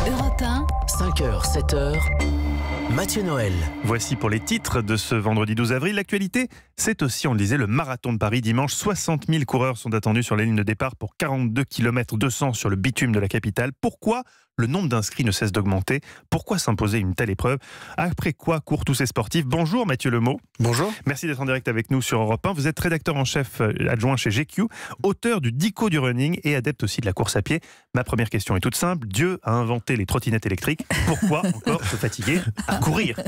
Europe 1, 5h, 7h, Mathieu Noël. Voici pour les titres de ce vendredi 12 avril. L'actualité, c'est aussi, on le disait, le marathon de Paris dimanche. 60 000 coureurs sont attendus sur la ligne de départ pour 42 km 200 sur le bitume de la capitale. Pourquoi le nombre d'inscrits ne cesse d'augmenter? Pourquoi s'imposer une telle épreuve? Après quoi courent tous ces sportifs? Bonjour Mathieu Lemot. Bonjour. Merci d'être en direct avec nous sur Europe 1. Vous êtes rédacteur en chef adjoint chez GQ, auteur du Dico du running et adepte aussi de la course à pied. Ma première question est toute simple. Dieu a inventé les trottinettes électriques. Pourquoi encore se fatiguer à courir?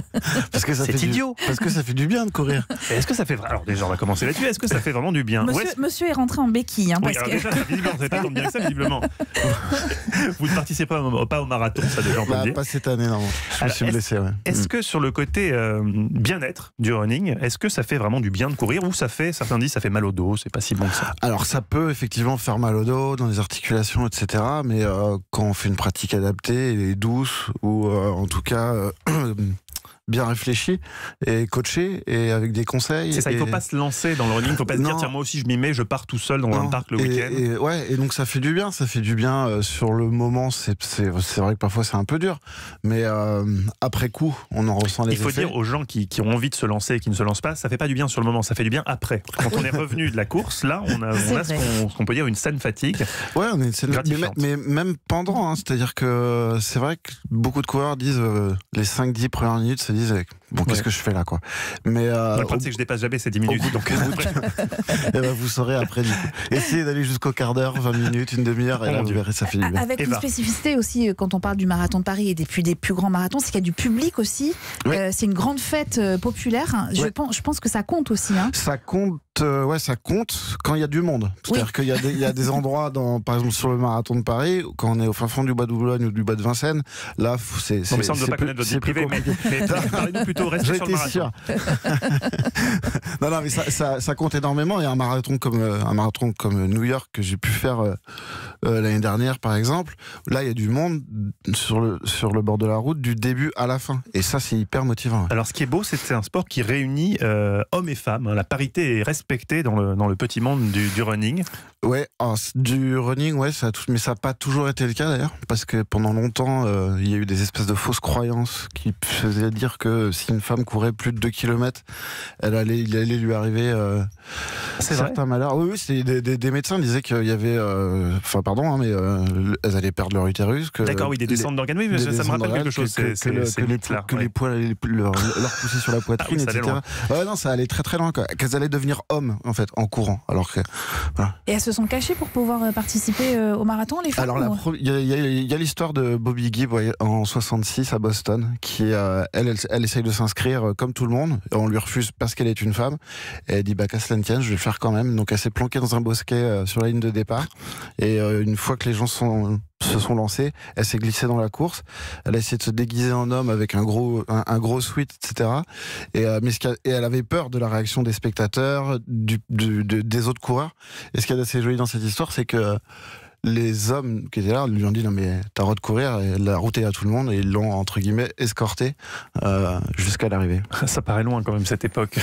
Parce que c'est idiot. Parce que ça fait du bien de courir. Est-ce que ça fait Alors déjà, on va commencer là-dessus. Est-ce que ça fait vraiment du bien? Monsieur est rentré en béquille. Oui, alors déjà, visiblement, vous n'avez pas tant bien que ça, visiblement. Vous ne participez pas au marathon, ça déjà on peut le dire. Pas cette année, non. Je me suis blessé, ouais. Est-ce que sur le côté bien-être du running, est-ce que ça fait vraiment du bien de courir ou certains disent ça fait mal au dos, c'est pas si bon que ça? Alors ça peut effectivement faire mal au dos, dans les articulations, etc. Mais quand on fait une pratique adaptée et douce, ou en tout cas bien réfléchi et coaché et avec des conseils. C'est ça, il ne faut pas se lancer dans le running, il ne faut pas se dire tiens moi aussi je m'y mets, je pars tout seul dans un parc le week-end. Et donc ça fait du bien, sur le moment, c'est vrai que parfois c'est un peu dur, mais après coup on en ressent les effets. Il faut dire aux gens qui ont envie de se lancer et qui ne se lancent pas, ça fait pas du bien sur le moment, ça fait du bien après. Quand on est revenu de la course, là on a ce qu'on peut dire une saine fatigue. Ouais, on a une saine gratifiante. Mais même pendant, c'est-à-dire que c'est vrai que beaucoup de coureurs disent les 5-10 premières minutes se disent bon, qu'est-ce que je fais là, quoi. Mais le problème, c'est que je dépasse jamais ces 10 minutes. Donc, et ben, vous saurez après, du coup. Essayez d'aller jusqu'au quart d'heure, 20 minutes, une demi-heure, et là, vous verrez, ça fait du bien. Avec une spécificité aussi, quand on parle du marathon de Paris et des plus grands marathons, c'est qu'il y a du public aussi. Oui. C'est une grande fête populaire. Je pense que ça compte aussi. Hein. Ça compte. Ça compte quand il y a du monde. C'est-à-dire qu'il y a des endroits, par exemple sur le marathon de Paris, quand on est au fin fond du Bois de Boulogne ou du Bois de Vincennes, là, c'est ça, on ne doit pas connaître votre vie privée, mais parlez-nous plutôt, restez sur le marathon. Sûr. non, mais ça compte énormément. Il y a un marathon comme New York que j'ai pu faire l'année dernière, par exemple. Là, il y a du monde sur le bord de la route du début à la fin. Et ça, c'est hyper motivant. Alors, ce qui est beau, c'est que c'est un sport qui réunit hommes et femmes. La parité est respectée dans le petit monde du running. Ouais, du running, ouais, mais ça n'a pas toujours été le cas d'ailleurs, parce que pendant longtemps, il y a eu des espèces de fausses croyances qui faisaient dire que si une femme courait plus de 2 km, il allait lui arriver certains malheurs. Oui, des médecins disaient qu'il y avait, mais elles allaient perdre leur utérus. D'accord, oui, des descentes d'organes, oui, mais ça me rappelle quelque chose. Que les poils allaient leur pousser sur la poitrine, etc. Ouais, non, ça allait très très loin, quoi. Qu'elles allaient devenir hommes, en fait, en courant. Alors que, voilà. Et elles se sont cachées pour pouvoir participer au marathon, les femmes? Alors, il y a l'histoire de Bobby Gibb en 66 à Boston, qui, elle essaye de s'inscrire comme tout le monde. On lui refuse parce qu'elle est une femme. Et elle dit, qu'à cela ne tienne, je vais le faire quand même. Donc, elle s'est planquée dans un bosquet sur la ligne de départ. Et une fois que les gens se sont lancés, elle s'est glissée dans la course, elle a essayé de se déguiser en homme avec un gros sweat, etc. Et elle avait peur de la réaction des spectateurs, des autres coureurs. Et ce qu'il y a d'assez joli dans cette histoire, c'est que les hommes qui étaient là lui ont dit non mais t'as le droit de courir, et la route est à tout le monde, et ils l'ont entre guillemets escorté jusqu'à l'arrivée. Ça paraît loin quand même cette époque.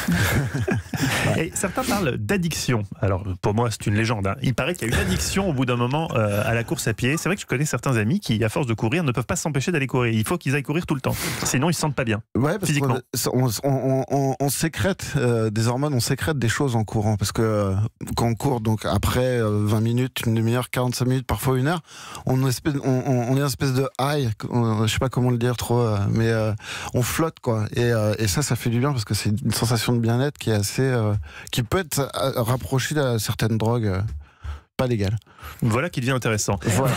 Et certains parlent d'addiction. Alors pour moi c'est une légende, hein. Il paraît qu'il y a une addiction au bout d'un moment à la course à pied. C'est vrai que je connais certains amis qui à force de courir ne peuvent pas s'empêcher d'aller courir. Il faut qu'ils aillent courir tout le temps, sinon ils se sentent pas bien. Ouais, parce physiquement. On sécrète des hormones, on sécrète des choses en courant, parce que quand on court, donc après 20 minutes, une demi-heure, 45 minutes, parfois une heure, on est une espèce de high, je sais pas comment le dire trop, mais on flotte, quoi. Et ça fait du bien, parce que c'est une sensation de bien-être qui est assez, qui peut être rapprochée de certaines drogues pas légales. Voilà qui devient intéressant. Voilà.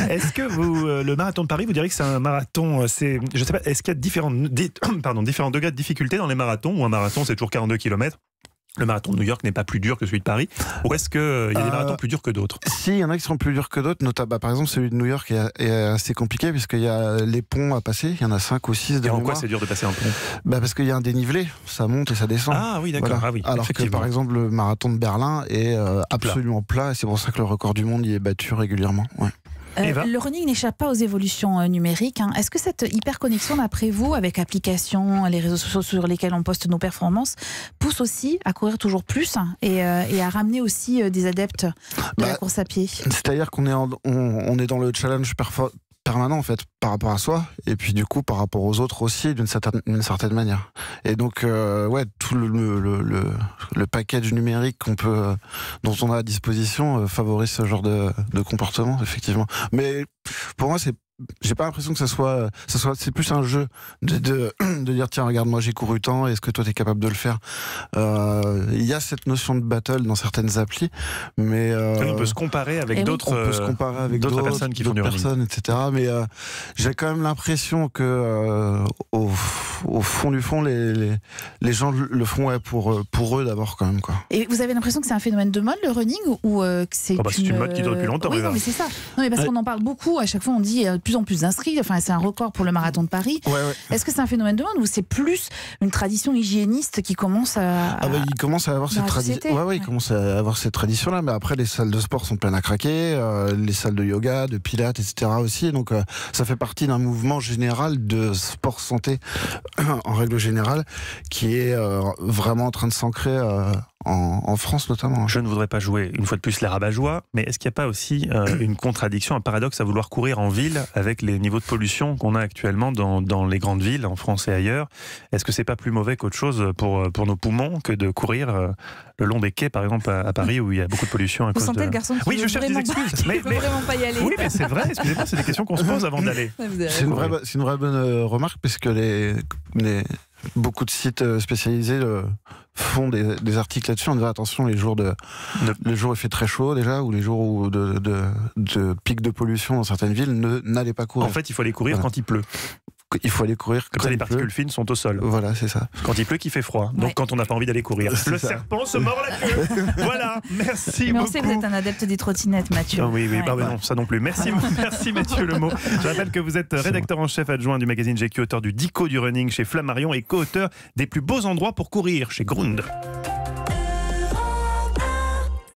Est-ce que le marathon de Paris, vous direz que c'est un marathon, je sais pas, est-ce qu'il y a différents degrés de difficulté dans les marathons, ou un marathon c'est toujours 42 km? Le marathon de New York n'est pas plus dur que celui de Paris, ou est-ce qu'il y a des marathons plus durs que d'autres? Si, il y en a qui sont plus durs que d'autres, notamment par exemple celui de New York est assez compliqué, puisqu'il y a les ponts à passer, il y en a 5 ou 6 de mémoire. Et en quoi c'est dur de passer un pont? Parce qu'il y a un dénivelé, ça monte et ça descend. Ah oui, d'accord. Voilà. Ah oui, alors que par exemple le marathon de Berlin est absolument plat, et c'est pour ça que le record du monde y est battu régulièrement. Ouais. Le running n'échappe pas aux évolutions numériques. Hein. Est-ce que cette hyperconnexion, d'après vous, avec applications, les réseaux sociaux sur lesquels on poste nos performances, pousse aussi à courir toujours plus et à ramener aussi des adeptes de la course à pied? C'est-à-dire qu'on est, on est dans le challenge permanent en fait par rapport à soi et puis du coup par rapport aux autres aussi d'une certaine manière. Et donc ouais, tout le package numérique dont on a à disposition favorise ce genre de comportement effectivement. Mais pour moi j'ai pas l'impression que c'est plus un jeu de dire tiens regarde moi j'ai couru tant, est-ce que toi t'es capable de le faire. Il y a cette notion de battle dans certaines applis, mais on peut se comparer avec d'autres personnes qui font du running, etc. Mais j'ai quand même l'impression que au fond du fond les gens le font pour eux d'abord quand même quoi. Et vous avez l'impression que c'est un phénomène de mode le running ou que c'est c'est une mode qui dure depuis longtemps. Oui, non, mais c'est ça. Non, mais parce qu'on en parle beaucoup. À chaque fois, on dit de plus en plus d'inscrits. Enfin, c'est un record pour le marathon de Paris. Ouais. Est-ce que c'est un phénomène de mode ou c'est plus une tradition hygiéniste qui commence à il commence à avoir cette tradition. Ouais, il commence à avoir cette tradition-là. Mais après, les salles de sport sont pleines à craquer. Les salles de yoga, de pilates, etc. aussi. Donc, ça fait partie d'un mouvement général de sport santé en règle générale qui est vraiment en train de s'ancrer. En France notamment. Je ne voudrais pas jouer une fois de plus les rabat-joie, mais est-ce qu'il n'y a pas aussi une contradiction, un paradoxe à vouloir courir en ville avec les niveaux de pollution qu'on a actuellement dans les grandes villes, en France et ailleurs? Est-ce que c'est pas plus mauvais qu'autre chose pour nos poumons que de courir le long des quais, par exemple à Paris, où il y a beaucoup de pollution à Vous cause sentez le garçon qui Oui, je cherche des excuses. Mais vraiment pas y aller. Oui, mais c'est vrai, excusez-moi, c'est des questions qu'on se pose avant d'aller. C'est une vraie bonne remarque, puisque beaucoup de sites spécialisés font des articles là-dessus en disant attention les jours où il fait très chaud déjà ou les jours où de pics de pollution dans certaines villes, n'allez pas courir. En fait, il faut aller courir quand il pleut. Il faut aller courir comme ça, les particules fines sont au sol. Voilà, c'est ça. Quand il pleut, qu'il fait froid. Donc, quand on n'a pas envie d'aller courir, le serpent se mord la queue. Voilà, merci beaucoup. On sait que vous êtes un adepte des trottinettes, Mathieu. Oui, non, ça non plus. Merci Mathieu Lemot. Je rappelle que vous êtes rédacteur en chef adjoint du magazine GQ, auteur du Dico du running chez Flammarion et co-auteur des plus beaux endroits pour courir chez Grund.